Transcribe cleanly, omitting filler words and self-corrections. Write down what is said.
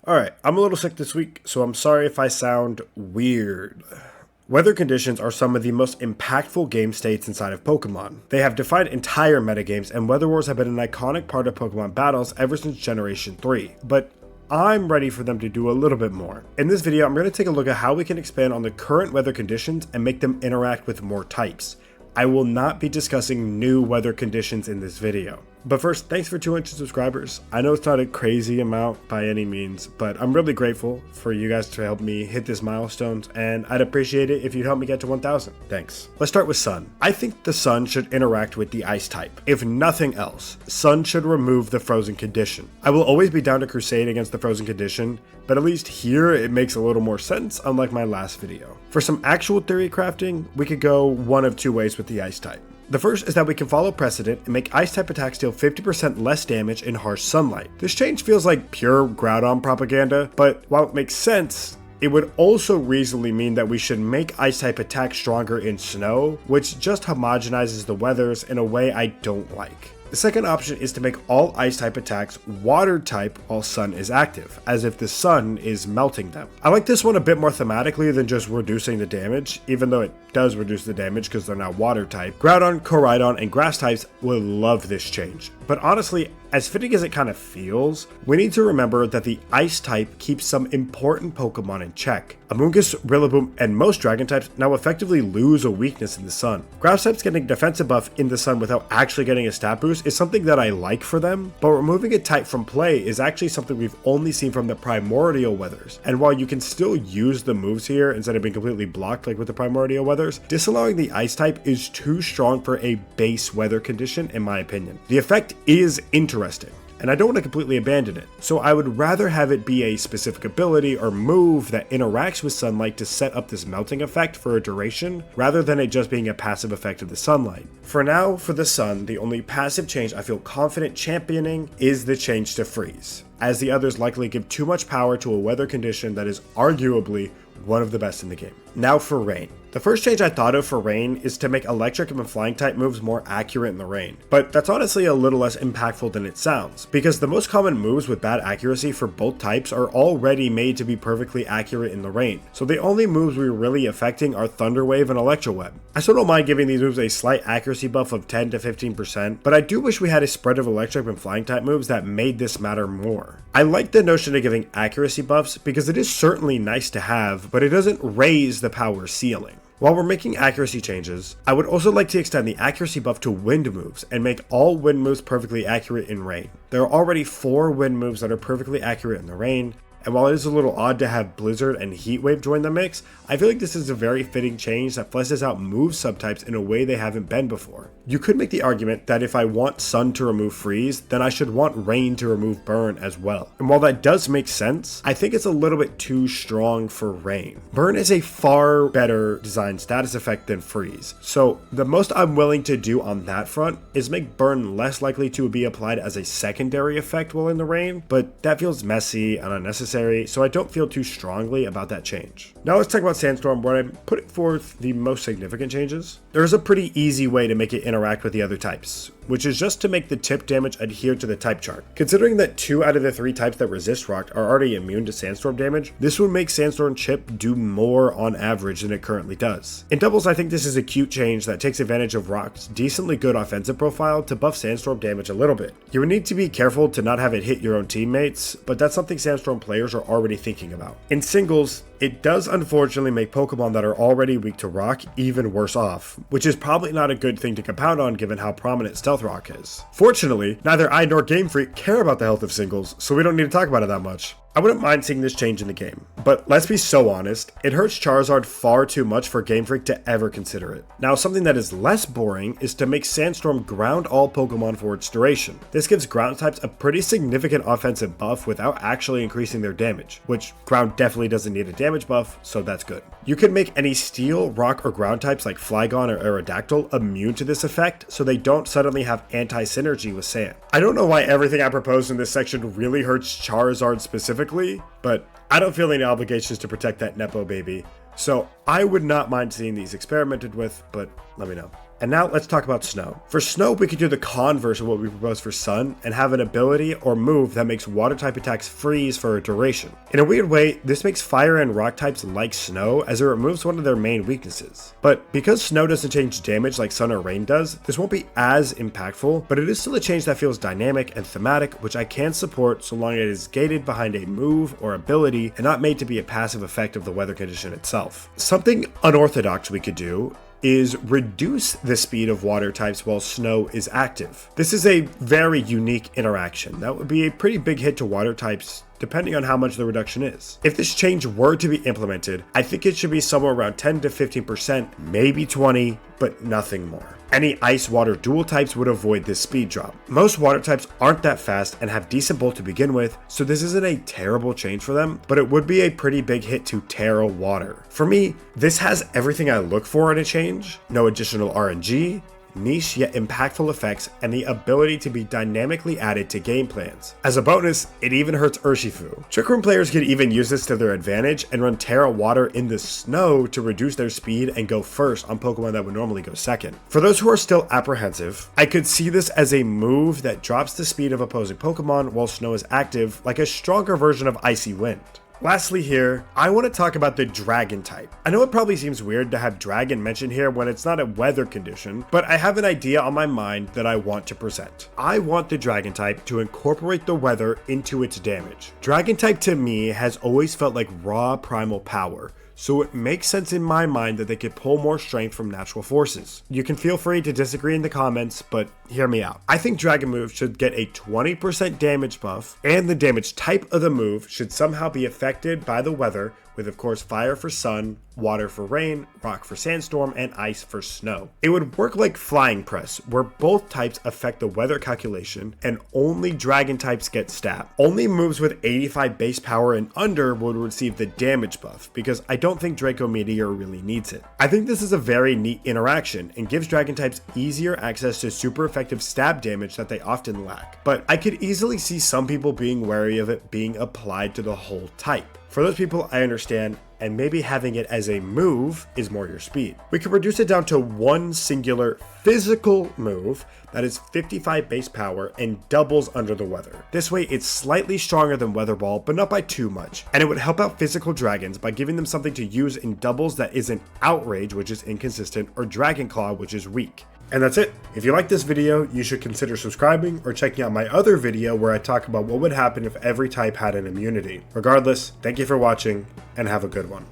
Alright, I'm a little sick this week, so I'm sorry if I sound weird. Weather conditions are some of the most impactful game states inside of Pokemon. They have defined entire metagames, and weather wars have been an iconic part of Pokemon battles ever since Generation 3, but I'm ready for them to do a little bit more. In this video, I'm going to take a look at how we can expand on the current weather conditions and make them interact with more types. I will not be discussing new weather conditions in this video. But first, thanks for 200 subscribers. I know it's not a crazy amount by any means, but I'm really grateful for you guys to help me hit this milestone, and I'd appreciate it if you'd help me get to 1,000. Thanks. Let's start with Sun. I think the Sun should interact with the Ice type. If nothing else, Sun should remove the Frozen condition. I will always be down to crusade against the Frozen condition, but at least here it makes a little more sense, unlike my last video. For some actual theory crafting, we could go one of two ways with the Ice type. The first is that we can follow precedent and make Ice-type attacks deal 50% less damage in harsh sunlight. This change feels like pure Groudon propaganda, but while it makes sense, it would also reasonably mean that we should make Ice-type attacks stronger in snow, which just homogenizes the weathers in a way I don't like. The second option is to make all Ice-type attacks Water-type while Sun is active, as if the Sun is melting them. I like this one a bit more thematically than just reducing the damage, even though it does reduce the damage because they're now Water-type. Groudon, Koraidon, and Grass types will love this change. But honestly, as fitting as it kind of feels, we need to remember that the Ice type keeps some important Pokemon in check. Amoonguss, Rillaboom, and most Dragon types now effectively lose a weakness in the Sun. Grass types getting defensive buff in the Sun without actually getting a stat boost is something that I like for them, but removing a type from play is actually something we've only seen from the Primordial Weathers. And while you can still use the moves here instead of being completely blocked like with the Primordial Weathers, disallowing the Ice type is too strong for a base weather condition in my opinion. The effect is interesting, and I don't want to completely abandon it, so I would rather have it be a specific ability or move that interacts with sunlight to set up this melting effect for a duration, rather than it just being a passive effect of the sunlight. For now, for the Sun, the only passive change I feel confident championing is the change to Freeze, as the others likely give too much power to a weather condition that is arguably one of the best in the game. Now for Rain. The first change I thought of for Rain is to make electric and flying type moves more accurate in the rain, but that's honestly a little less impactful than it sounds, because the most common moves with bad accuracy for both types are already made to be perfectly accurate in the rain, so the only moves we're really affecting are Thunder Wave and Electro Web. I still don't mind giving these moves a slight accuracy buff of 10 to 15%, but I do wish we had a spread of electric and flying type moves that made this matter more. I like the notion of giving accuracy buffs because it is certainly nice to have, but it doesn't raise the power ceiling. While we're making accuracy changes, I would also like to extend the accuracy buff to wind moves and make all wind moves perfectly accurate in rain. There are already 4 wind moves that are perfectly accurate in the rain, and while it is a little odd to have Blizzard and Heat Wave join the mix, I feel like this is a very fitting change that fleshes out move subtypes in a way they haven't been before. You could make the argument that if I want Sun to remove Freeze, then I should want Rain to remove Burn as well. And while that does make sense, I think it's a little bit too strong for Rain. Burn is a far better designed status effect than Freeze, so the most I'm willing to do on that front is make Burn less likely to be applied as a secondary effect while in the rain, but that feels messy and unnecessary, so I don't feel too strongly about that change. Now let's talk about Sandstorm, where I'm putting forth the most significant changes. There's a pretty easy way to make it interact with the other types, which is just to make the tip damage adhere to the type chart. Considering that 2 out of the 3 types that resist rock are already immune to Sandstorm damage, this would make Sandstorm Chip do more on average than it currently does. In doubles, I think this is a cute change that takes advantage of Rock's decently good offensive profile to buff Sandstorm damage a little bit. You would need to be careful to not have it hit your own teammates, but that's something Sandstorm players are already thinking about. In singles, it does unfortunately make Pokemon that are already weak to Rock even worse off, which is probably not a good thing to compound on given how prominent Stealth Rock is. Fortunately, neither I nor Game Freak care about the health of singles, so we don't need to talk about it that much. I wouldn't mind seeing this change in the game, but let's be so honest, it hurts Charizard far too much for Game Freak to ever consider it. Now, something that is less boring is to make Sandstorm ground all Pokemon for its duration. This gives ground types a pretty significant offensive buff without actually increasing their damage, which ground definitely doesn't need a damage buff, so that's good. You can make any steel, rock, or ground types like Flygon or Aerodactyl immune to this effect, so they don't suddenly have anti-synergy with sand. I don't know why everything I proposed in this section really hurts Charizard specifically, but I don't feel any obligations to protect that Nepo baby, so I would not mind seeing these experimented with, but let me know. And now let's talk about Snow. For Snow, we could do the converse of what we propose for Sun and have an ability or move that makes water type attacks freeze for a duration. In a weird way, this makes fire and rock types like Snow as it removes one of their main weaknesses. But because Snow doesn't change damage like Sun or Rain does, this won't be as impactful, but it is still a change that feels dynamic and thematic, which I can support so long as it is gated behind a move or ability and not made to be a passive effect of the weather condition itself. Something unorthodox we could do is reduce the speed of water types while Snow is active. This is a very unique interaction. That would be a pretty big hit to water types depending on how much the reduction is. If this change were to be implemented, I think it should be somewhere around 10 to 15%, maybe 20, but nothing more. Any ice-water dual types would avoid this speed drop. Most water types aren't that fast and have decent bolt to begin with, so this isn't a terrible change for them, but it would be a pretty big hit to Terra Water. For me, this has everything I look for in a change: no additional RNG, niche yet impactful effects, and the ability to be dynamically added to game plans. As a bonus, it even hurts Urshifu. Trick Room players could even use this to their advantage and run Terra Water in the Snow to reduce their speed and go first on Pokemon that would normally go second. For those who are still apprehensive, I could see this as a move that drops the speed of opposing Pokemon while Snow is active, like a stronger version of Icy Wind. Lastly here, I want to talk about the Dragon type. I know it probably seems weird to have Dragon mentioned here when it's not a weather condition, but I have an idea on my mind that I want to present. I want the Dragon type to incorporate the weather into its damage. Dragon type to me has always felt like raw primal power, so it makes sense in my mind that they could pull more strength from natural forces. You can feel free to disagree in the comments, but hear me out. I think Dragon Move should get a 20% damage buff, and the damage type of the move should somehow be affected by the weather, with of course fire for Sun, water for Rain, rock for Sandstorm, and ice for Snow. It would work like Flying Press, where both types affect the weather calculation and only Dragon types get stat. Only moves with 85 base power and under would receive the damage buff, because I don't think Draco Meteor really needs it. I think this is a very neat interaction and gives Dragon types easier access to super effective stab damage that they often lack, but I could easily see some people being wary of it being applied to the whole type. For those people, I understand, and maybe having it as a move is more your speed. We could reduce it down to one singular physical move that is 55 base power and doubles under the weather. This way it's slightly stronger than Weather Ball, but not by too much, and it would help out physical dragons by giving them something to use in doubles that isn't Outrage, which is inconsistent, or Dragon Claw, which is weak. And that's it. If you like this video, you should consider subscribing or checking out my other video where I talk about what would happen if every type had an immunity. Regardless, thank you for watching and have a good one.